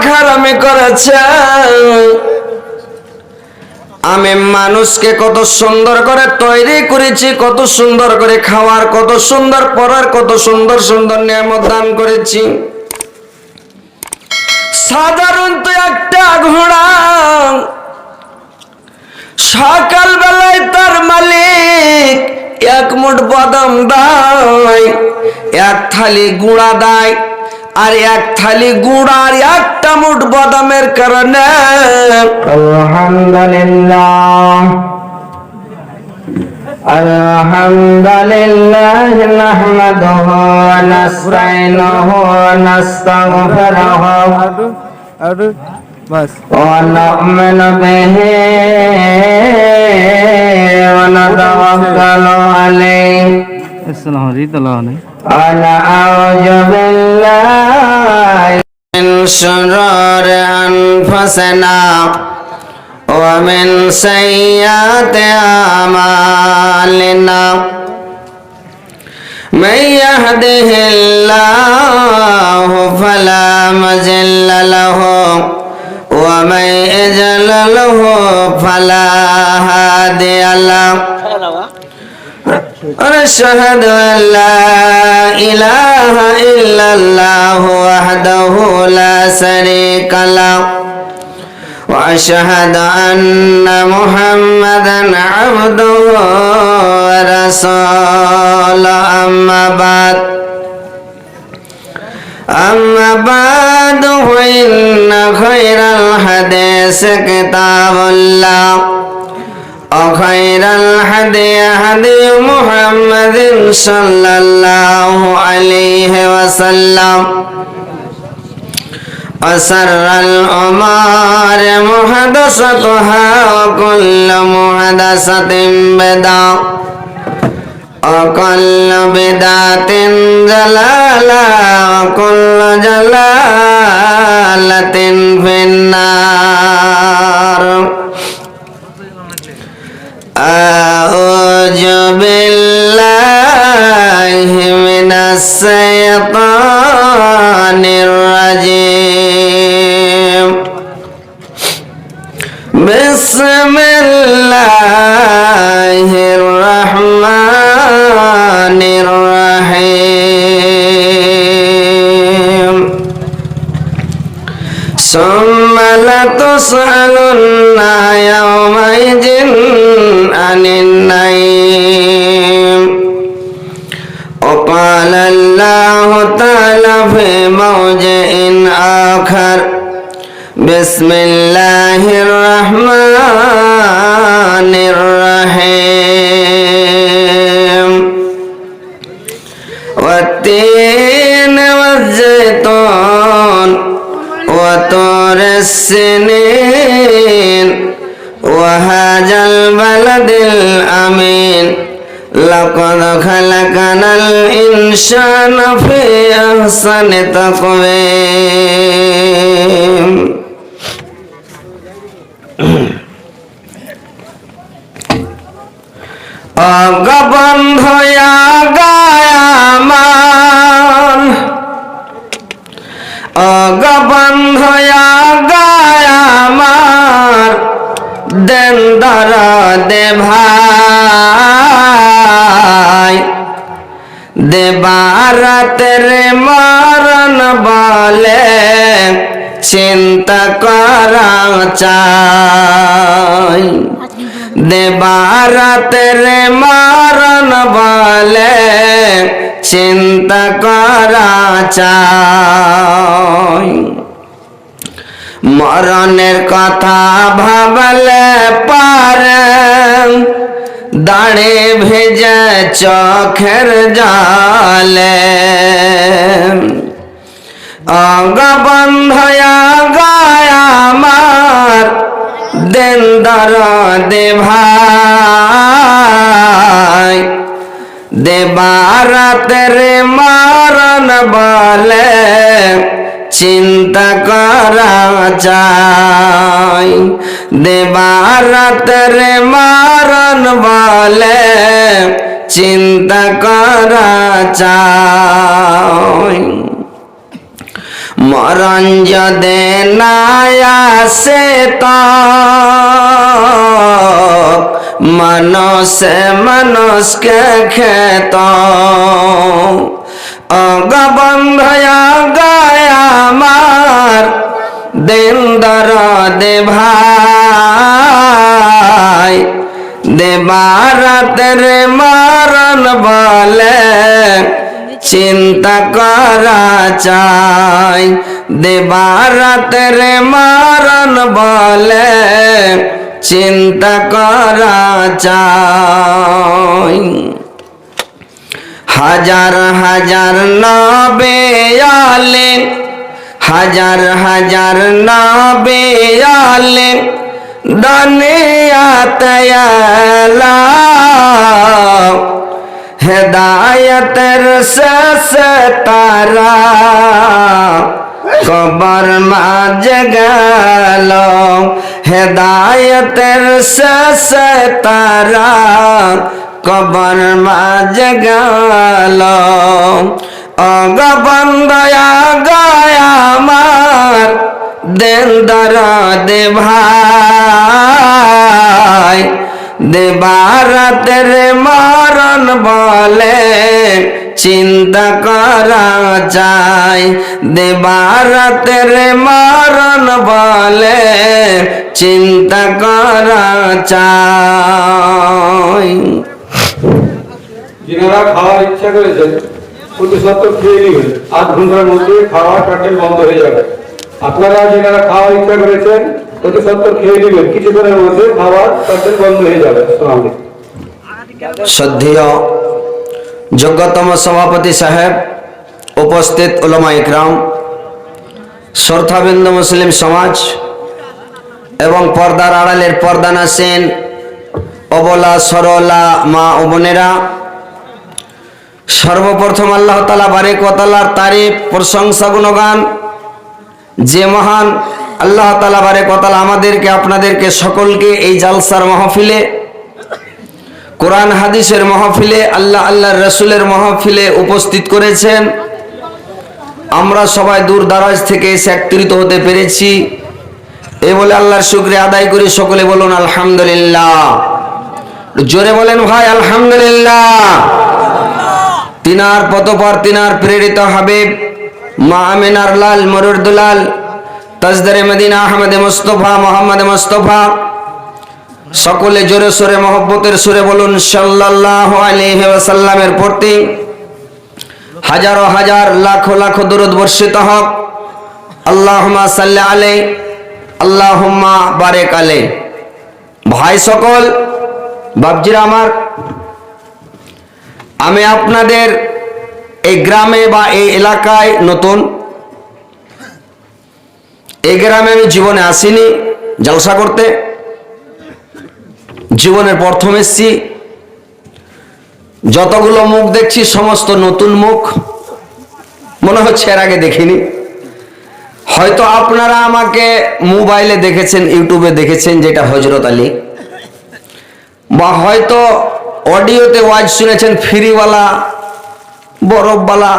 খারামি করেছে। আমি মানুষকে কত সুন্দর করে তৈরি করেছি, কত সুন্দর করে খাওয়ার, কত সুন্দর পড়ার, কত সুন্দর সুন্দর নিয়ামত দান করেছি। সাধারণত একটা ঘোড়া সকাল বেলায় তার মালিক এক মুঠ বাদাম দেয়, এক থালি গুঁড়া দেয়, আর এক থালি গুঁড়ার একটা মুঠ বাদামের কারণে আলহামদুলিল্লাহ আলহামদুলিল্লাহ নাহমাদুহু ওয়া নাস্তাইনুহু ওয়া নাস্তাগফিরুহু بس ونؤمن به ونتوكل عليه السلام عليكم ونعوذ بالله من شرور أنفسنا ومن سيئات أعمالنا من يهده الله فلا مضل له ومن يضلل فلا هادي له ونشهد أن لا إله إلا الله وحده لا شريك له وأشهد أن محمدا عبده ورسوله أما بعد فإن خير الحديث كتاب الله وخير الهدي هدي محمد صلى الله عليه وسلم وشر الأمور محدثاتها وكل محدثة بدعة وكل بدعة ضلالة وكل ضلالة في النار. أعوذ بالله من الشيطان الرجيم. بسم الله الرحمن الرحيم. ثم لتسألن يومئذ عن النعيم. وقال الله تعالى في موضع آخر بسم الله الرحمن الرحيم. والتين والزيتون وطور السنين وهذا البلد الأمين لقد خلقنا الإنسان في أحسن تقويم. অগবন্ধয়া গায়ামান অগবন্ধয়া গায়ামার দেন দরদে ভাই দেবারাতের মরণ বলে চিন্তা করা চাই। দেবারাতের মরণ বলে চিন্তা করা চাই। মরণের কথা ভাবলে পারে দাঁড়ে ভেজে চোখের জলে। অগবন্ধয়া গায় আমার দেন দরদে ভাই দেবারাতের মরণ বলে চিন্তা করা চাই। দেবারাতের মরণ বলে চিন্তা করা চাই। মরণ যদি না আসে তো মানুষে মানুষকে খেত অগবন্ধয়া গায় আমার দিন দরদে ভাই দেবারাতের মরণ বলে চিন্তা করা চাই দেবারাতের মরণ বলে চিন্তা করা চাই হাজার হাজার নবে আলে হাজার হাজার নবে আলে দুনিয়াতে আলা হেদায়তের শেষ তারা কবর মাঝে গেল হেদায়তের শেষ তারা কবর মাঝে গেল অগবন্ধয়া গায় আমার দিন দরদে ভাই দেবারাতের মরণ বলে চিন্তা করা চাই দেবারাতের মরণ বলে চিন্তা করা চাই যিনারা খাওয়ার ইচ্ছা করেছেন অতি সত্ত্বর খেয়ে নেবেন 8 ঘন্টার মধ্যে খাওয়া টাটেল বন্ধ হয়ে যাবে আপনারা যিনারা খাওয়ার ইচ্ছা করেছেন অতি সত্ত্বর খেয়ে নেবেন কিছুক্ষণের মধ্যে খাওয়ার টাটেল বন্ধ হয়ে যাবে আসসালামু আলাইকুম শ্রদ্ধেয় যোগ্যতম সভাপতি সাহেব উপস্থিত উলামা ইকরাম শ্রদ্ধাবিন্দু মুসলিম সমাজ এবং পর্দার আড়ালের পর্দানাসীন অবলা সরলা মা ও বোনেরা সর্বপ্রথম আল্লাহ তাআলা বারেক ওয়া তাআলার তারিফ প্রশংসা গুণগান যে মহান আল্লাহ তাআলা বারেক ওয়া তাআলা আমাদেরকে আপনাদেরকে সকলকে এই জালসার মাহফিলে কোরআন হাদিসের মাহফিলে আল্লাহর রাসূলের মাহফিলে উপস্থিত করেছেন আমরা সবাই দূর দারাজ থেকে এসে একত্রিত হতে পেরেছি এই বলে আল্লাহর শুকরিয়া আদায় করি সকলে বলুন আলহামদুলিল্লাহ জোরে বলেন ভাই আলহামদুলিল্লাহ তিনার পতপর তিনার প্রেরিত হাবিব মা আমিনার লাল মরুর দুলাল তাজদারে মদিনা আহমদ মুস্তাফা মোহাম্মদ মুস্তাফা সকলে জোরে সোরে মহব্বতের সুরে বলুন সাল্লাল্লাহু আলাইহি ওয়াসাল্লামের প্রতি হাজারো হাজার লাখো লাখো দরুদ বর্ষিত হোক আল্লাহুম্মা সাল্লি আলাইহি আল্লাহুম্মা বারিক আলাইহি ভাই সকল বাপজিরা আমার আমি আপনাদের এই গ্রামে বা এই এলাকায় নতুন এই গ্রামে আমি জীবনে আসিনি জলসা করতে জীবনের প্রথম এসেছি যতগুলো মুখ দেখছি সমস্ত নতুন মুখ মনে হচ্ছে এর আগে দেখিনি হয়তো আপনারা আমাকে মোবাইলে দেখেছেন ইউটিউবে দেখেছেন যেটা হযরত আলী বা হয়তো অডিওতে ওয়াজ শুনেছেন ফ্রিওয়ালা বরফওয়ালা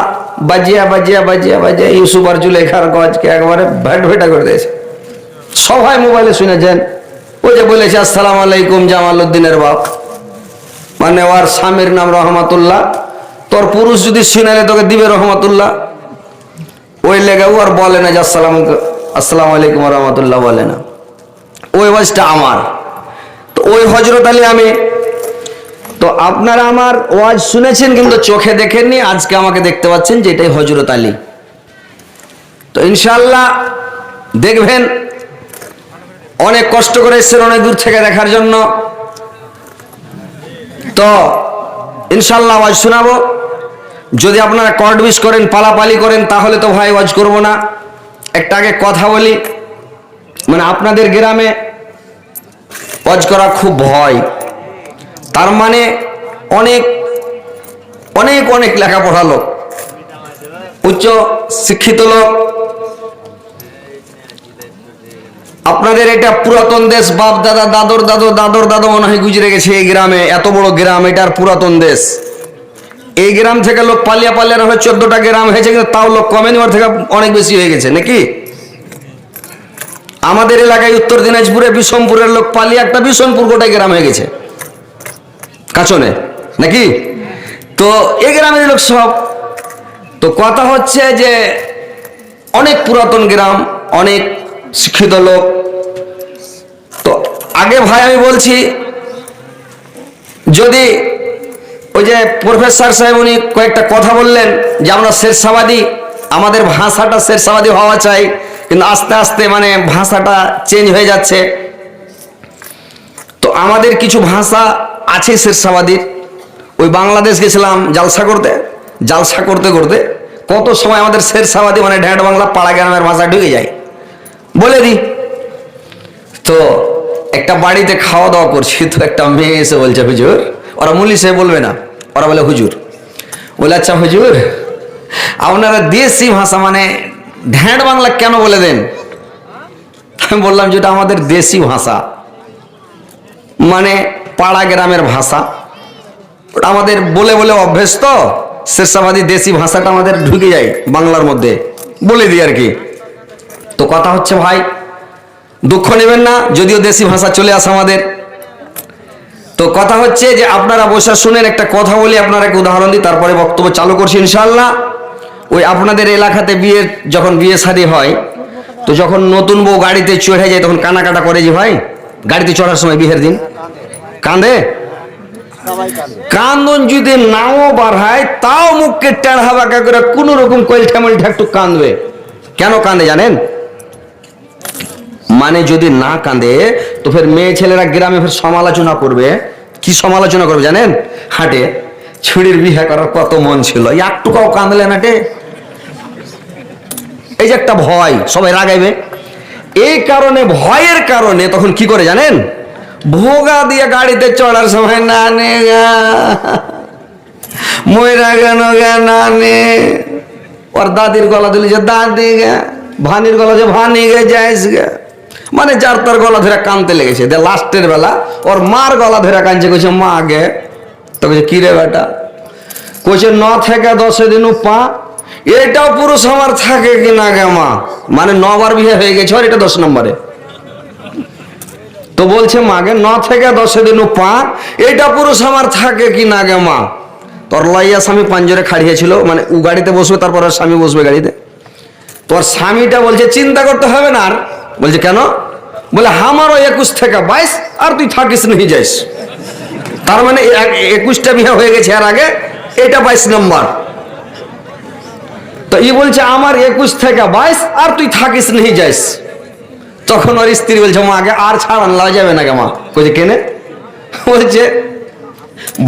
বাজিয়া বাজিয়া বাজিয়া বাজিয়া ইউসুফ আর জুলেখার গজকে একবারে ভেট ভেটা করে দিয়েছে সবাই মোবাইলে শুনেছেন ওই যে বলেছে আসসালামু আলাইকুম জামালউদ্দিনের বাপ মানে ওর স্বামীর নাম রহমাতুল্লাহ তোর পুরুষ যদি শুনালে তোকে দিবে রহমাতুল্লাহ ওই লেগে ও আর বলে না যে আসসালামু আলাইকুম রহমাতুল্লাহ বলে না ওই ওয়াজটা আমার তো ওই হযরত আলী আমি তো আপনারা আমার ওয়াজ শুনেছেন কিন্তু চোখে দেখেননি আজকে আমাকে দেখতে পাচ্ছেন যে এটাই হযরত আলী তো ইনশাআল্লাহ দেখবেন অনেক কষ্ট করে এসেছেন অনেক দূর থেকে দেখার জন্য তো ইনশাআল্লাহ ওয়াজ শোনাবো যদি আপনারা কর্ডবিশ করেন পালাপালি করেন তাহলে তো ভাই ওয়াজ করব না একটা আগে কথা বলি মানে আপনাদের গ্রামে ওয়াজ করা খুব ভয় তার মানে অনেক অনেক অনেক লেখাপড়া লোক উচ্চ শিক্ষিত লোক আপনাদের এটা পুরাতন দেশ বাপ দাদা দাদর দাদু দাদর দাদু মনে হয় গুজরে গেছে এই গ্রামে এত বড় গ্রাম এটার পুরাতন দেশ এই গ্রাম থেকে লোক পালিয়া পালিয়া হয়ে 14টা গ্রাম হয়েছে, কিন্তু তাও লোক কমেনি, ওর থেকে অনেক বেশি হয়ে গেছে নাকি? আমাদের এলাকায় উত্তর দিনাজপুরে বিষমপুরের লোক পালিয়ে একটা বিষমপুর গোটাই গ্রাম হয়ে গেছে কাচনে নাকি? তো এই গ্রামের লোক সব। তো কথা হচ্ছে যে অনেক পুরাতন গ্রাম, অনেক শিক্ষিত লোক। তো আগে ভাই আমি বলছি, যদি ওই যে প্রফেসর সাহেব উনি কয়েকটা কথা বললেন যে আমরা শেরশাবাদী, আমাদের ভাষাটা শেরশাবাদী হওয়া চাই, কিন্তু আস্তে আস্তে মানে ভাষাটা চেঞ্জ হয়ে যাচ্ছে। তো আমাদের কিছু ভাষা আছে শেরশাবাদীর। ওই বাংলাদেশ গেছিলাম জালসা করতে, জালসা করতে করতে কত সময় আমাদের শেরশাবাদী মানে ঢ্যাঁট বাংলা পাড়া গ্রামের ভাষা ঢুকে যায়। বলে দিই, তো একটা বাড়িতে খাওয়া দাওয়া করছি, তো একটা মেয়ে এসে বলছে হুজুর, ওরা মুলি সাহেব বলবে না, ওরা বলে হুজুর। বলে আচ্ছা হুজুর, আপনারা দেশি ভাষা মানে ঢ্যাঁট বাংলা কেন বলে দেন? আমি বললাম যেটা আমাদের দেশি ভাষা, মানে পাড়া গ্রামের ভাষা, ওটা আমাদের বলে বলে অভ্যেস। তো শেরশাবাদী দেশি ভাষাটা আমাদের ঢুকে যায় বাংলার মধ্যে, বলে দিই আর কি। তো কথা হচ্ছে ভাই, দুঃখ নেবেন না যদিও দেশি ভাষা চলে আসে আমাদের। তো কথা হচ্ছে যে আপনারা বসে শুনেন, একটা কথা বলি, আপনারা একটা উদাহরণ দিই, তারপরে বক্তব্য চালু করছি ইনশাআল্লাহ। ওই আপনাদের এলাকাতে যখন বিয়ে শাদী হয়, তো যখন নতুন বউ গাড়িতে চড়ে যায় তখন কানাকাটা করে যে ভাই, গাড়িতে চড়ার সময় বিয়ের দিন কাঁদে। কান্দন যদি নাও বাড়ায় তাও মুখকে টেढ़ा বাঁকা করে কোন রকম কইলঠা মলঠা একটু কাঁদবে। কেন কাঁদে জানেন? মানে যদি না কাঁদে তো ফের মেয়ে ছেলেরা গ্রামে ফের সমালোচনা করবে। কি সমালোচনা করবে জানেন? হাটে ছুরির বিয়ে করার কত মন ছিল, একটুকাও কাঁদলে না। এই যে একটা ভয়, সবাই রাগাইবে, এই কারণে ভয়ের কারণে তখন কি করে জানেন? ভোগা দিয়ে গাড়িতে চড়ার সময় না নে ময়রা গেন গে না নে, ওর দাদির গলা দিলে যে দাদি গে, ভানির গলা যে ভানি গে যাইস গে, মানে যার তার গলা ধরে কানতে লেগেছে। লাস্টের বেলা ওর মার গলা ধরে কানছে, কইছে মা গে। তো কইছে কি রে বেটা? কইছে 9 থেকে 10 দিন পা, এটাও পুরুষ আমার থাকে কি না গে মা? মানে 9 বার বিয়ে হয়ে গেছে, আর এটা 10 নম্বরে। তো বলছে মাকে 9 থেকে 10 দিন পা, এটা পুরুষ আমার থাকে কি না গে মা? তোর লইয়া স্বামী পাঞ্জরে খাড়িয়েছিল, মানে ও গাড়িতে বসবে, তারপর আর স্বামী বসবে গাড়িতে। তোর স্বামীটা বলছে চিন্তা করতে হবে না। আর বলছে কেন? বলে আমারও 21 থেকে 22, আর তুই থাকিস नहीं যাইস। তার মানে 21টা বিয়ে হয়ে গেছে আর আগে, এটা 22 নম্বর। তো ই বলছে আমার 21 থেকে 22, আর তুই থাকিস नहीं যাইস। তখন ওর স্ত্রী বলছে মা আগে আর ছাড়ান লওয়া যাবে না গে মা। বলছে কেনে? বলছে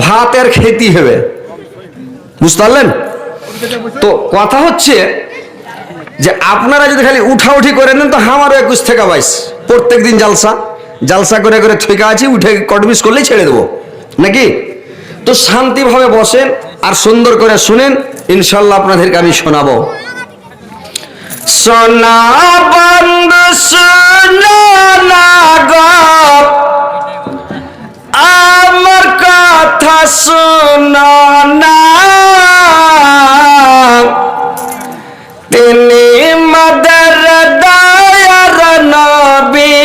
ভাতের খেতে হবে, বুঝতে পারলেন? তো কথা হচ্ছে যে আপনারা যদি খালি উঠাউঠি করে নেন তো আমারও 21 থেকে 22 প্রত্যেক দিন জালসা জালসা করে করে ঠেকা আছি, উঠে কটবিস করলেই ছেড়ে দেবো নাকি? তো শান্তিভাবে বসেন আর সুন্দর করে শুনেন, ইনশাল্লাহ আপনাদেরকে আমি শোনাবো। সোনা বন্ধু শোনো না গো, আমার কথা শোনো না, তিনি মাদের দয়ার নবী,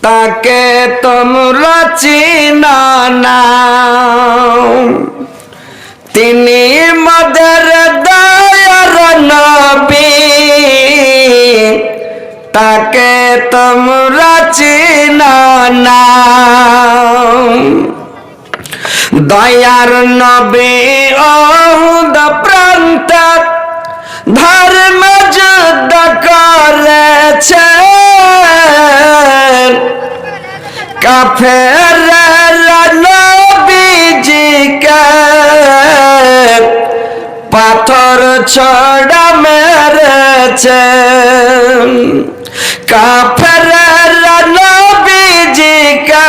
তাকে তোমরা চিনো না। তিনি মাদের দয়ার নবী, তাকে তোমরা চিনো না। দয়ার নবী ওহুদ প্রান্তে ধর্ম যুদ্ধ করেছেন, কাফেররা নবীজিকে পাথর ছড়া মেরেছেন, কাফেররা নবীজিকে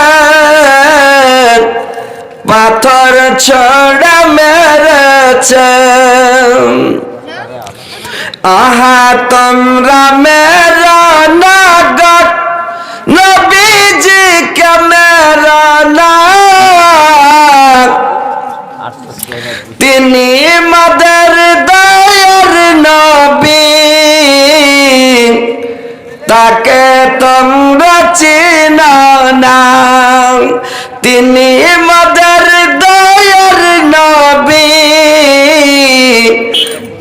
পাথর ছড়া মেরেছেন। আহা তোমরা মেরা না গো, নবীজিকে মেরা না, তিনি মদের দয়ার নবী,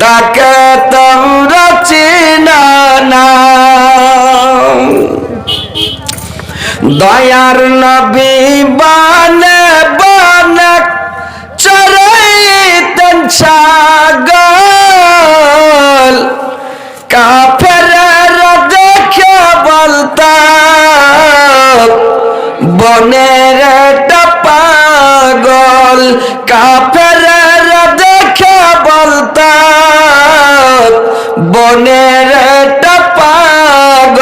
তাকে তোমরা চিনো না। দয়ার নবী বানে বানে চরাইতেন ছাগল, কাফেররা দেখে বলতো বনের একটা পাগল। কাফেররা দেখে বলতো বনের একটা পাগল।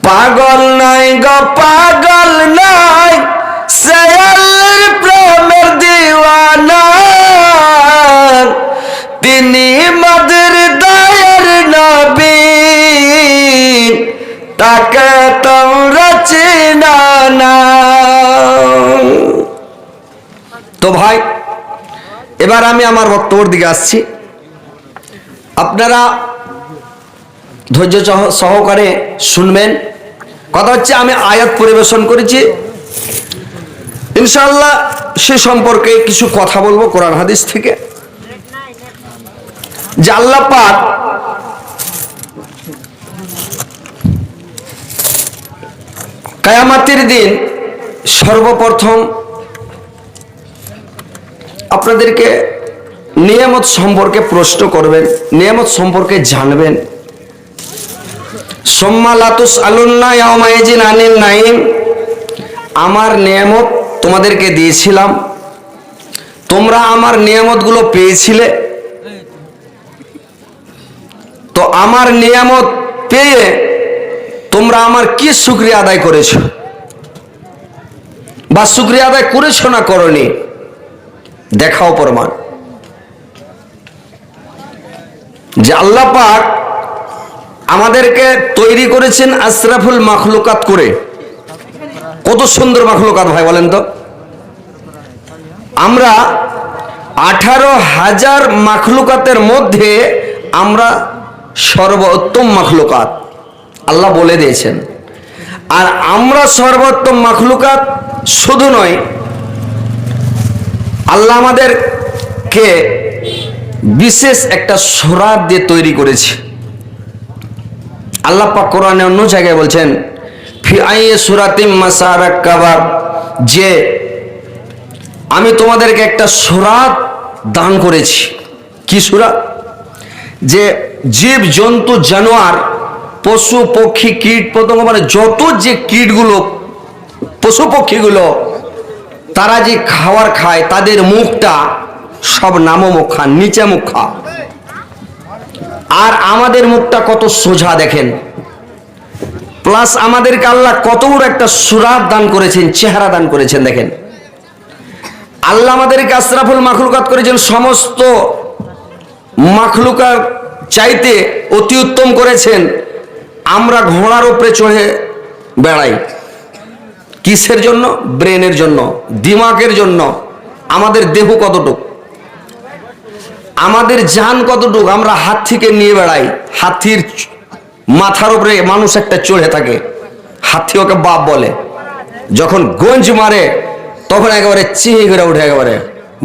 পাগল নাই গো পাগল নাই, সে আল্লাহর প্রেমের দিওয়ানা। তিনি মদের দয়ার নবী, তাকে তোমরা চিনো না। তো ভাই, এবার আমি আমার বক্তব্যের দিকে আসছি। আপনারা ধৈর্য সহকারে শুনবেন। কথা হচ্ছে, আমি আয়াত পরিবেশন করেছি, ইনশাআল্লাহ সে সম্পর্কে কিছু কথা বলবো কোরআন হাদিস থেকে। যে আল্লাহ পাক কিয়ামতের দিন সর্বপ্রথম আপনাদেরকে নিয়ামত সম্পর্কে প্রশ্ন করবেন, নিয়ামত সম্পর্কে জানবেন। সুম্মা লা তুসআলুন্না ইয়াওমাইযিন আনিন নাঈম। আমার নিয়ামত তোমাদেরকে দিয়েছিলাম, তোমরা আমার নিয়ামতগুলো পেয়েছিলে। তো আমার নিয়ামত পেয়ে তোমরা আমার কি শুকরিয়া আদায় করেছো, বা শুকরিয়া আদায় করেছো না করনি, দেখাও প্রমাণ। যে আল্লাহ পাক আমাদেরকে তৈরি করেছেন আশরাফুল মাখলুকাত করে। কত সুন্দর মাখলুকাত ভাই বলেন তো। আমরা 18,000 মাখলুকাতের মধ্যে আমরা সর্বোত্তম মাখলুকাত, আল্লাহ বলে দিয়েছেন। আর আমরা সর্বোত্তম মাখলুকাত শুধু নয়, আল্লাহ আমাদেরকে বিশেষ একটা সুরাত দিয়ে তৈরি করেছে। আল্লাহ পাক কোরআনে অন্য জায়গায় বলছেন, ফি আইয়ি সূরাতিম মাসারাক্কাবা, যে আমি তোমাদেরকে একটা সুরাত দান করেছি। কি সুরাত? যে জীব জন্তু জানোয়ার পশু পক্ষী কীট পতঙ্গ, মানে যত যে কীটগুলো পশু পক্ষীগুলো তারা যে খাবার খায়, তাদের মুখটা সব নামমুখা, নিচে মুখা। আর আমাদের মুখটা কত সোজা দেখেন। প্লাস আমাদেরকে আল্লাহ কত বড় একটা সুরাত দান করেছেন, চেহারা দান করেছেন। দেখেন, আল্লাহ আমাদেরকে আশরাফুল মাখলুকাত করেছেন, সমস্ত মাখলুকার চাইতে অতি উত্তম করেছেন। আমরা ঘোড়ার উপরে চড়ে বেড়াই কিসের জন্য? ব্রেনের জন্য, দিমাগের জন্য। আমাদের দেহ কতটুক, আমাদের জান কতটুক, আমরা হাতিকে নিয়ে বেড়াই। হাতির মাথার উপরে মানুষ একটা চড়ে থাকে, হাতি ওকে বাপ বলে। যখন গঞ্জ মারে তখন একেবারে চিহি করে উঠে, একেবারে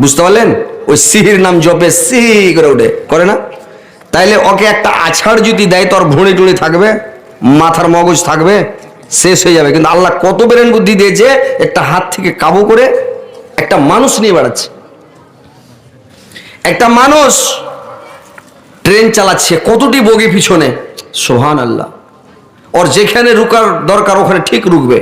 বুঝতে পারলেন? ওই সিহির নাম জপে সিহি করে উঠে, করে না? তাইলে ওকে একটা আছাড় যদি দেয়, তোর ভুঁড়ি টুড়ি থাকবে, মাথার মগজ থাকবে, শেষ হয়ে যাবে। কিন্তু আল্লাহ কত ব্রেন বুদ্ধি দিয়েছে, একটা হাত থেকে কাবু করে একটা মানুষ নিয়ে বেড়াচ্ছে। একটা মানুষ ট্রেন চালাচ্ছে, কতটি বগি পিছনে, সুবহানাল্লাহ। ওর যেখানে রুকার দরকার ওখানে ঠিক রুকবে,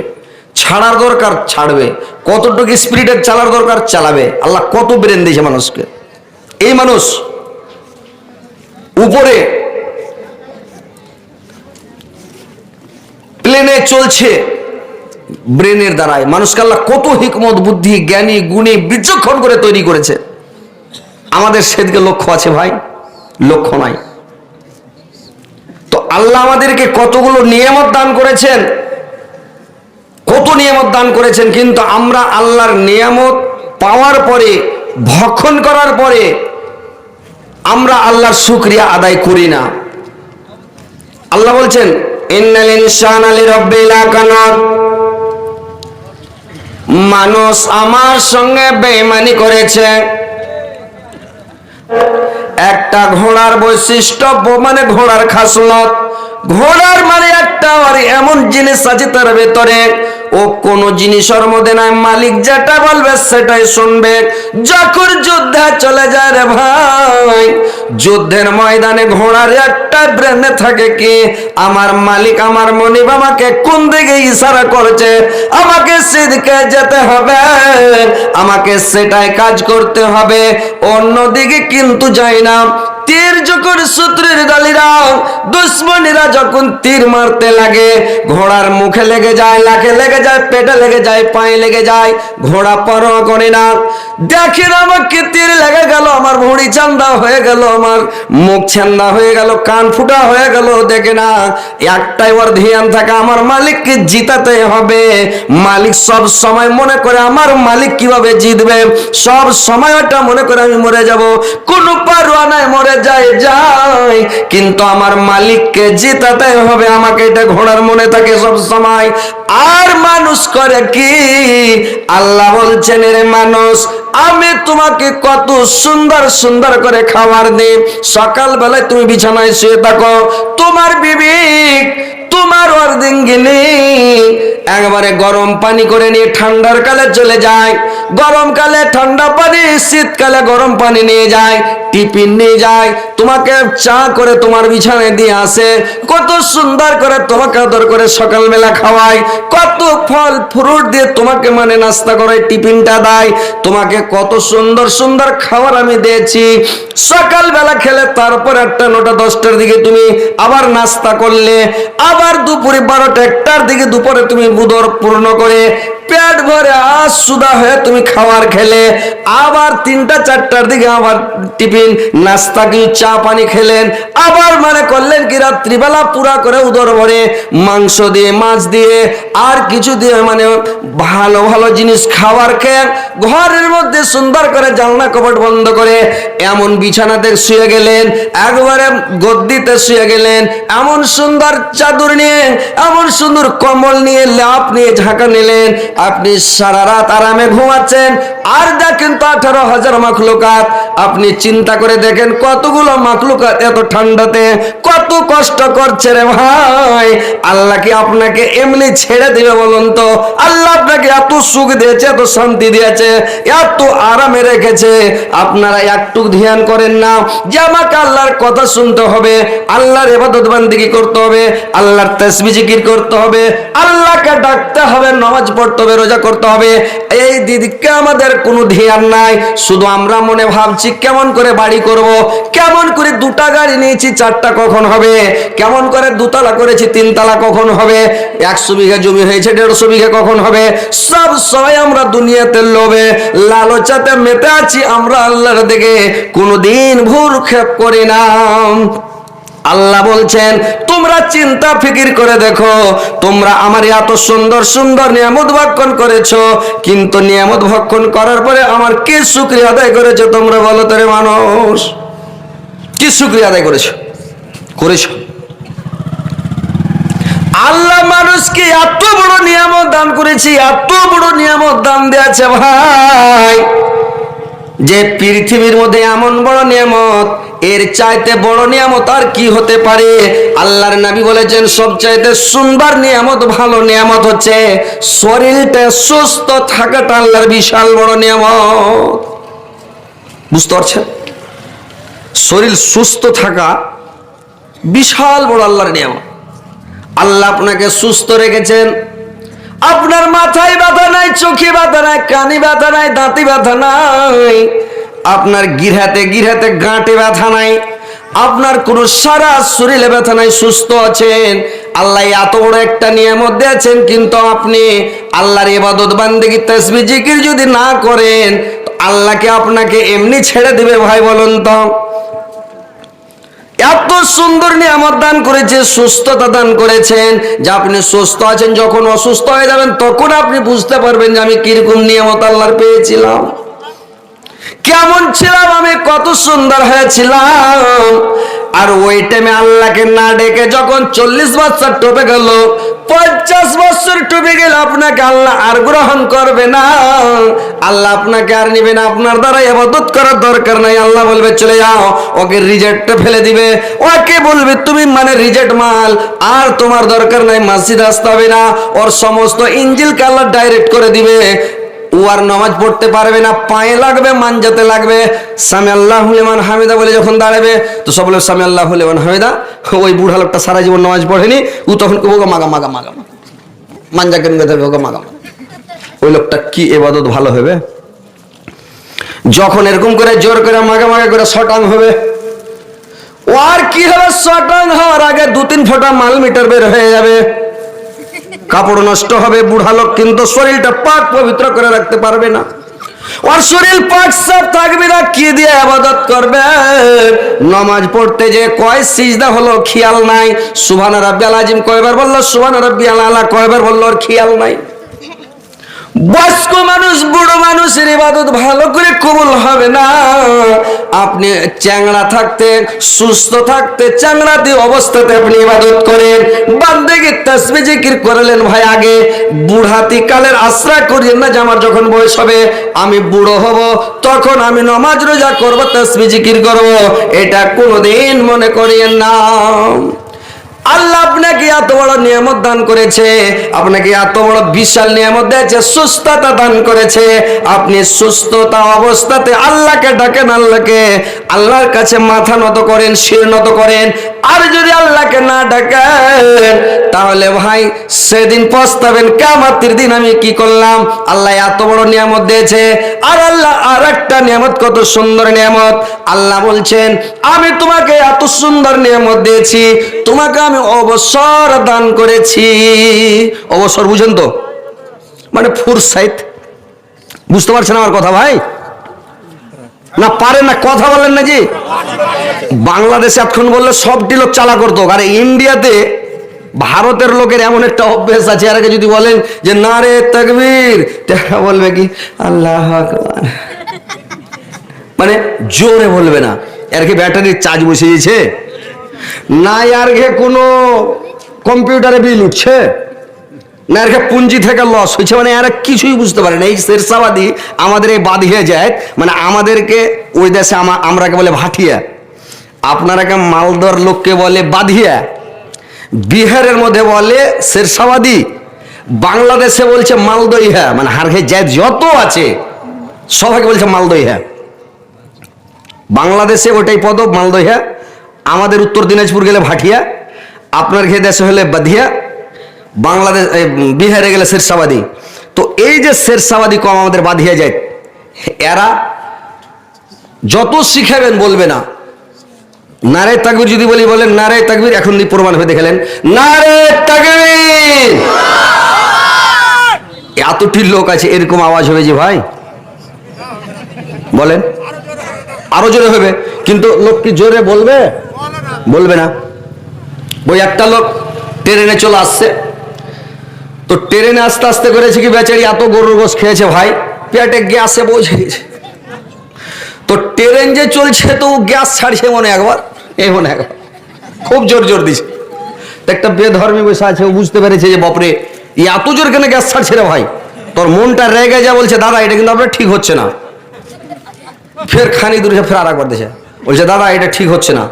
ছাড়ার দরকার ছাড়বে, কতটুকু স্পিডে চালার দরকার চালাবে। আল্লাহ কত ব্রেন দিয়েছে মানুষকে। এই মানুষ উপরে প্লেনে চলছে ব্রেনের দ্বারায়। মানুষকে আল্লাহ কত হিকমত, বুদ্ধি, জ্ঞানী, গুণী, বিচক্ষণ করে তৈরি করেছে। আমাদের সেদিকে লক্ষ্য আছে ভাই? লক্ষ্য নাই। তো আল্লাহ আমাদেরকে কতগুলো নিয়ামত দান করেছেন, কত নিয়ামত দান করেছেন, কিন্তু আমরা আল্লাহর নিয়ামত পাওয়ার পরে, ভক্ষণ করার পরে আমরা আল্লাহর শুকরিয়া আদায় করি না। আল্লাহ বলছেন, ইন্নাল ইনসানা লিরাব্বিহি লাকানুত, মানুষ আমার সঙ্গে বেঈমানি করেছে। একটা ঘোড়ার বৈশিষ্ট্য মানে ঘোড়ার খাসলত, ঘোড়ার মানে একটা আর এমন জিনিস আছে তার ভেতরে ও কোন জিনিসের মধ্যে নাই, মালিক যেটা বলবে সেটাই শুনবে। যখন যুদ্ধে চলে যায় রে ভাই, যুদ্ধের ময়দানে ঘোড়ার একটা ব্রেনে থাকে কি আমার মালিক আমার মনিব আমাকে কোন দিকে ইশারা করছে, আমাকে সেদিকে যেতে হবে, আমাকে সেটাই কাজ করতে হবে, অন্যদিকে কিন্তু যাই না। তীর যখন শত্রুর দলীরা দুশ্মনীরা যখন তীর মারতে লাগে, ঘোড়ার মুখে লেগে যায়, লাখে লেগে যায়, পেটে লেগে যায়, পায়ে লেগে যায়, ঘোড়া পরোয়া করে না। দেখেন আমাকে তীর লেগে গেল, আমার ভুঁড়ি চান্দা হয়ে গেল, আমার মুখ ছান্দা হয়ে গেল, কান ফুটা হয়ে গেল, দেখে না একটাই ওর ধ্যান থাকে আমার মালিককে জিতাতে হবে। মালিক সব সময় মনে করে আমার মালিক কিভাবে জিতবে, সব সময় ওটা মনে করে আমি মরে যাব, কোনো পারোয়া নাই, মরে যাই, কিন্তু আমার মালিককে জিতাতে হবে, আমাকে এটা ঘোড়ার মনে থাকে সব সময়। আর মানুষ করে কি, আল্লাহ বলছেন রে মানুষ, আমি তোমাকে কত সুন্দর সুন্দর করে খাবার দিই, সকাল বেলায় তুমি বিছানায় শুয়ে থাকো, তোমার বিবি তোমার অর্ধিঙ্গিনী একবারে গরম পানি করে নিয়ে ঠান্ডার কালে চলে যায়, গরমকালে ঠান্ডা পানি, শীতকালে গরম পানি নিয়ে যায়, টিফিন নিয়ে যায়, তোমাকে চা করে তোমার বিছানায় দিয়ে আসে, কত সুন্দর করে তোমাকে আদর করে সকালবেলা খাওয়ায়, কত ফল ফ্রুট দিয়ে তোমাকে মানে নাস্তা করে টিফিনটা দেয়, তোমাকে কত সুন্দর সুন্দর খাবার আমি দিয়েছি। সকালবেলা খেলে তারপর 8টা 9টা 10টার দিকে তুমি আবার নাস্তা করলে, আবার দুপুরে 12টা 1টার দিকে দুপুরে তুমি উদর পূর্ণ করে পেট ভরে সুদা হয়ে তুমি খাবার খেলে, আবার 3টা 4টার দিকে আবার টিফিন নাস্তা কি চা পানি খেলেন, আবার মানে করলেন কি রাত্রিবেলা পুরা করে উদর ভরে মাংস দিয়ে, মাছ দিয়ে, আর কিছু দিয়ে মানে ভালো ভালো জিনিস খাবার খেয়ে ঘরের মধ্যে সুন্দর করে জানলা কপাট বন্ধ করে এমন বিছানাতে শুয়ে গেলেন, একবারে গদ্দিতে শুয়ে গেলেন, এমন সুন্দর চাদর নিয়ে, এমন সুন্দর কম্বল নিয়ে, লেপ নিয়ে ঢাকা নিলেন, আপনি সারা রাত আরামে ঘুমাচ্ছেন। আর দেখেন তো 18,000 মাখলুকাত, আপনি চিন্তা করে দেখেন কতগুলো মাখলুকাত এত ঠান্ডাতে কত কষ্ট করছে রে ভাই। আল্লাহ কি আপনাকে এমনি ছেড়ে দিবে বলুন তো? আল্লাহ আপনাকে এত সুখ দিয়েছে, এত শান্তি দিয়েছে, এত আরামে রেখেছে, আপনারা একটু ধ্যান করেন না যে আমাকে আল্লাহর কথা শুনতে হবে, আল্লাহর ইবাদত বান্দিগি করতে হবে, আল্লাহর তাসবিহ জিকির করতে হবে, আল্লাহকে ডাকতে হবে, নামাজ পড়তে হবে, রোজা করতে হবে, এই দিদিকে আমাদের কোনো ধ্যান নাই। শুধু আমরা মনে ভাবছি কেমন করে বাড়ি করব, কেমন করে 2টা গাড়ি নিয়েছি 4টা কখন হবে, কেমন করে 2তলা করেছি 3তলা কখন হবে, 100 বিঘা জমি হয়েছে 150 বিঘা কখন হবে, সব সময় আমরা দুনিয়াতে লোভে লালচাতে মেতে আছি, আমরা আল্লাহর দিকে কোনোদিন ভ্রুক্ষেপ করি না। আল্লাহ বলছেন তোমরা চিন্তা ফিকির করে দেখো, তোমরা আমার এত সুন্দর সুন্দর নিয়ামত ভক্ষণ করেছো, কিন্তু নিয়ামত ভক্ষণ করার পরে আমার কি শুকরিয়া আদায় করেছো তোমরা বলো তো রে মানুষ? কি শুকরিয়া আদায় করেছো? আল্লাহ মানুষকে এত বড় নিয়ামত দান করেছি, এত বড় নিয়ামত দান দিয়েছে ভাই, যে পৃথিবীর মধ্যে এমন বড় নিয়ামত, এর চাইতে বড় নিয়ামত আর কি হতে পারে? আল্লাহর নবী বলেছেন সবচাইতে সুন্দর নিয়ামত, ভালো নিয়ামত হচ্ছে শরীরটা সুস্থ থাকাটা আল্লাহর বিশাল বড় নিয়ামত। বুঝতে পারছেন? শরীর সুস্থ থাকা বিশাল বড় আল্লাহর নিয়ামত। আল্লাহ আপনাকে সুস্থ রেখেছেন, আপনার মাথায় ব্যথা নাই, চোখে ব্যথা নাই, কানে ব্যথা নাই, দাঁতে ব্যথা নাই, আপনার গিরাতে গিরাতে গাঁটে ব্যথা নাই, আপনার কোনো সারা শরীরে ব্যথা নাই, সুস্থ আছেন। আল্লাহ এত বড় একটা নিয়ামত দিয়েছেন, কিন্তু আপনি আল্লাহর ইবাদত বান্দেগি তাসবিহ জিকির যদি না করেন, আল্লাহকে আপনাকে এমনি ছেড়ে দিবে ভাই বলুন তো? এত সুন্দর নিয়ামত দান করেছে, সুস্থতা দান করেছেন, যে আপনি সুস্থ আছেন, যখন অসুস্থ হয়ে যাবেন তখন আপনি বুঝতে পারবেন যে আমি কিরকম নিয়ামত আল্লাহর পেয়েছিলাম, কেমন ছিলাম আমি, কত সুন্দর হয়েছিলাম। আর ওই টাইমে আল্লাহকে না ডেকে যখন 40 বছর টপে গেল, 50 বছর টপে গেল, আপনাকে আল্লাহ আর গ্রহণ করবে না, আল্লাহ আপনাকে আর নিবে না, আপনার দ্বারা ইবাদত করার দরকার নাই। আল্লাহ বলবে চলে যাও, ওকে রিজেক্টে ফেলে দিবে, ওকে বলবে তুমি মানে রিজেক্ট মাল, আর তোমার দরকার নাই, মসজিদে আসতে হবে না, ওর সমস্ত ইঞ্জিলকে আল্লাহ ডাইরেক্ট করে দিবে। ও আর নামাজ পড়তে পারবে না, পায়ে লাগবে, মানজাতে লাগবে। সামি আল্লাহু লিমান হামিদা বলে যখন দাঁড়াবে তো সব বলে সামি আল্লাহু লিমান হামিদা। ওই বুড়া লোকটা সারা জীবন নামাজ পড়েনি, ও তখন ওগা মাগা মাগা মাগা মানজা কেন গেতে ওগা মাগা। ওই লোকটা কি ইবাদত ভালো হবে? যখন এরকম করে জোর করে মাগা মাগা করে শটাং হবে, ও আর কি হবে? শটাং হওয়ার আগে 2-3 ফোঁটা মাল মিটার বের হয়ে যাবে, কাপড় নষ্ট হবে। বুড়া লোক কিন্তু শরীরটা পাক পবিত্র করে রাখতে পারবে না, ওর শরীর পাক সাফ থাকবে না, কি দিয়ে ইবাদত করবে? নামাজ পড়তে যে কয় সিজদা হলো খেয়াল নাই, সুবহানা রাব্বিয়াল আযীম কয়বার বললো, সুবহানা রাব্বিয়াল আলা কয়বার বললো, ওর খেয়াল নাই। বয়স্ক মানুষ, বুড়ো মানুষের ইবাদত ভালো করে কবুল হবে না। আপনি চ্যাংড়া থাকতে, সুস্থ থাকতে, চ্যাংড়াতে অবস্থাতে আপনি ইবাদত করেন, বান্দেগি তাসবিহ জিকির করলেন ভাই আগে। বুড়াতি কালের আশ্রয় করিয়েন না যে আমার যখন বয়স হবে, আমি বুড়ো হব, তখন আমি নামাজ রোজা করব, তাসবিহ জিকির করব, এটা কোনোদিন মনে করিয়েন না। আল্লাহ আপনাকে এত বড় নিয়ামত দান করেছে, আপনাকে এত বড় বিশাল নিয়ামত দিয়েছে, সুস্থতা দান করেছে। আপনি সুস্থতা অবস্থাতে আল্লাহকে ডাকেন, আল্লাহর কাছে মাথা নত করেন, শির নত করেন। আর যদি আল্লাহকে না ডাকেন তাহলে ভাই সেদিন পস্তাবেন, কিয়ামতের দিন আমি কি করলাম। আল্লাহ এত বড় নিয়ামত দিয়েছে, আর আল্লাহ আর একটা নিয়ামত, কত সুন্দর নিয়ামত। আল্লাহ বলছেন আমি তোমাকে এত সুন্দর নিয়ামত দিয়েছি, তোমাকে আমি অবসর দান করেছি। অবসর বুঝেন তো, মানে ফুরসাইত। বুঝতে পারছেন আমার কথা ভাই? না পারেন না, কথা বলেন না জি। বাংলাদেশে এতক্ষণ বললে সবটি লোক চালা করতো, আর ইন্ডিয়াতে ভারতের লোকের এমন একটা অভ্যেস আছে, আর আগে যদি বলেন যে নারে তাকবীর, তারা বলবে কি আল্লাহু আকবার, মানে জোরে বলবে না। এর কি ব্যাটারির চার্জ বসে গেছে না, আর ঘে কোনো কম্পিউটারে বিল উঠছে না, এর পুঞ্জি থেকে লস হয়েছে, মানে এরা কিছুই বুঝতে পারে না। এই শেরশাবাদী আমাদের এই বাঁধিয়ে যায়, মানে আমাদেরকে ওই দেশে আমরাকে বলে ভাটিয়া, আপনারাকে মালদর লোককে বলে বাঁধিয়া, বিহারের মধ্যে বলে শেরশাবাদী, বাংলাদেশে বলছে মালদইহা, মানে হারঘে জাত যত আছে সবাইকে বলছে মালদইহা। বাংলাদেশে ওটাই পদ মালদইহা, আমাদের উত্তর দিনাজপুর গেলে ভাটিয়া, আপনার ঘে দেশে হলে বাধিয়া, বাংলাদেশ বিহারে গেলে শেরশাবাদী। তো এই যে শেরশাবাদী কম আমাদের বাধিয়া যায়, এরা যত শিখাবেন বলবে না। নারে তাকবীর যদি বলি, বলেন নারে তাকবীর, এখন প্রমাণ হয়ে দেখালেন নারে তাকবীর। এতটি লোক আছে, এরকম আওয়াজ হবে যে ভাই বলেন, আরো জোরে হবে, কিন্তু লোক কি জোরে বলবে? বলবে না। ওই একটা লোক ট্রেনে চলে আসছে, তো ট্রেনে আস্তে আস্তে করেছে কি বেচারি এত গরুর গোশ খেয়েছে ভাই, পেটে গ্যাসে পৌঁছে গেছে। তো ট্রেন যে চলছে তো গ্যাস ছাড়ছে মনে একবার, এই মনে একবার খুব জোর জোর দিছে। একটা বেধর্মী বসে আছে, ও বুঝতে পেরেছে যে বাপরে এত জোর কেন গ্যাস ছাড়ছে রে ভাই। তোর মনটা রেগে যা, বলছে দাদা এটা কিন্তু আপনার ঠিক হচ্ছে না। ফের খানি দূরে ফের আর একবার দিয়েছে, বলছে দাদা এটা ঠিক হচ্ছে না।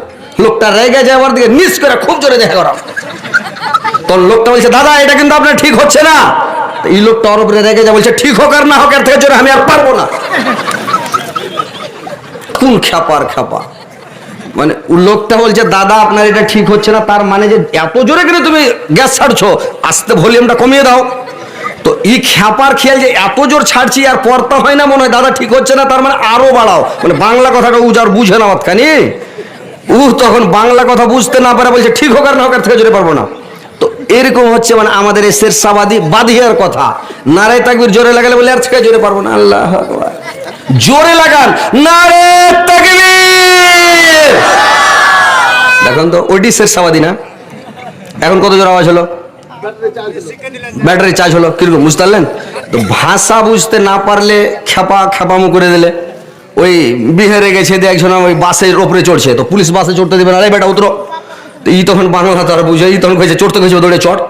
লোকটা রেগে যায়, আবার দিকে নিচ করে খুব জোরে দেখা করা। তোর লোকটা বলছে দাদা এটা কিন্তু আপনার ঠিক হচ্ছে না। এই লোকটা ওর উপরে রেগে যায়, বলছে ঠিক হোক আর না হোক, এর থেকে জোরে আমি আর পারবো না। কোন খ্যাপার খ্যাপা, মানে লোকটা বলছে দাদা আপনার এটা ঠিক হচ্ছে না, তার মানে যে এত জোরে কিন্তু তুমি গ্যাস ছাড়ছো, আস্তে ভলিউমটা কমিয়ে দাও। তো এই খ্যাপার খেয়াল যে এত জোর ছাড়ছি আর পড়তা হয় না, মনে হয় দাদা ঠিক হচ্ছে না, তার মানে আরো বাড়াও। মানে বাংলা কথাটা উজার বুঝে না অতখানি, তখন বাংলা কথা বুঝতে না পারে বলছে ঠিক হোক আর না হোক, এর থেকে জোরে পারবো না। তো এরকম হচ্ছে মানে আমাদের এই শেরশাবাদী বাদিয়ার কথা। নারে তাকবীর জোরে লাগালে বলে এর থেকে জোরে পারবো না। আল্লাহু আকবার, জোরে লাগান নারে তাকবীর। দেখুন তো ওইটি শেরশাবাদী না। এখন কত জোর আওয়াজ হলো? ব্যাটারি চার্জ হলো, কিরকম বুঝতে পারলেন? তো ভাষা বুঝতে না পারলে খেপামো করে দিলে ওই বিহারে গেছে দিয়ে একজন ওই বাসের ওপরে চড়ছে, তো পুলিশ বাসে চড়তে দেবে না, আরে বেটা উতরো। তো ই তখন বাংলা তারা বুঝে, ই তখন কয়েছে চড়তে গেছে, দৌড়ে চড়।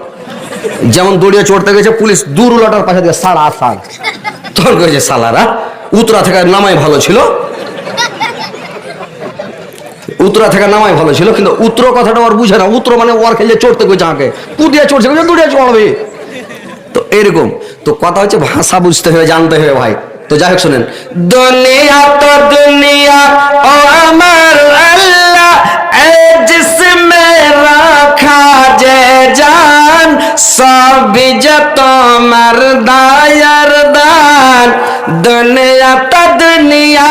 যেমন দৌড়িয়ে চড়তে গেছে, পুলিশ দূর উলাটার পাশে দিয়ে সাড়া সাড়, তখন কয়েছে সালারা উতরা থেকে নামাই ভালো ছিল, উতরা থেকে নামাই ভালো ছিল। কিন্তু উত্তর কথাটা ওর বুঝে না, উত্তর মানে ওর খেলে চড়তে গেছে, আঁকে কুদিয়ে চড়ছে, দৌড়িয়ে চড়বে। তো এরকম তো কথা হচ্ছে, ভাষা বুঝতে হবে, জানতে হবে ভাই। তো যাই হোক শোনেন, দুনিয়া তো দুনিয়া ও আমার আল্লাহ, জিসমে রাখা যে জান, সবই যে তোমার দায়ার দান। দুনিয়া তো দুনিয়া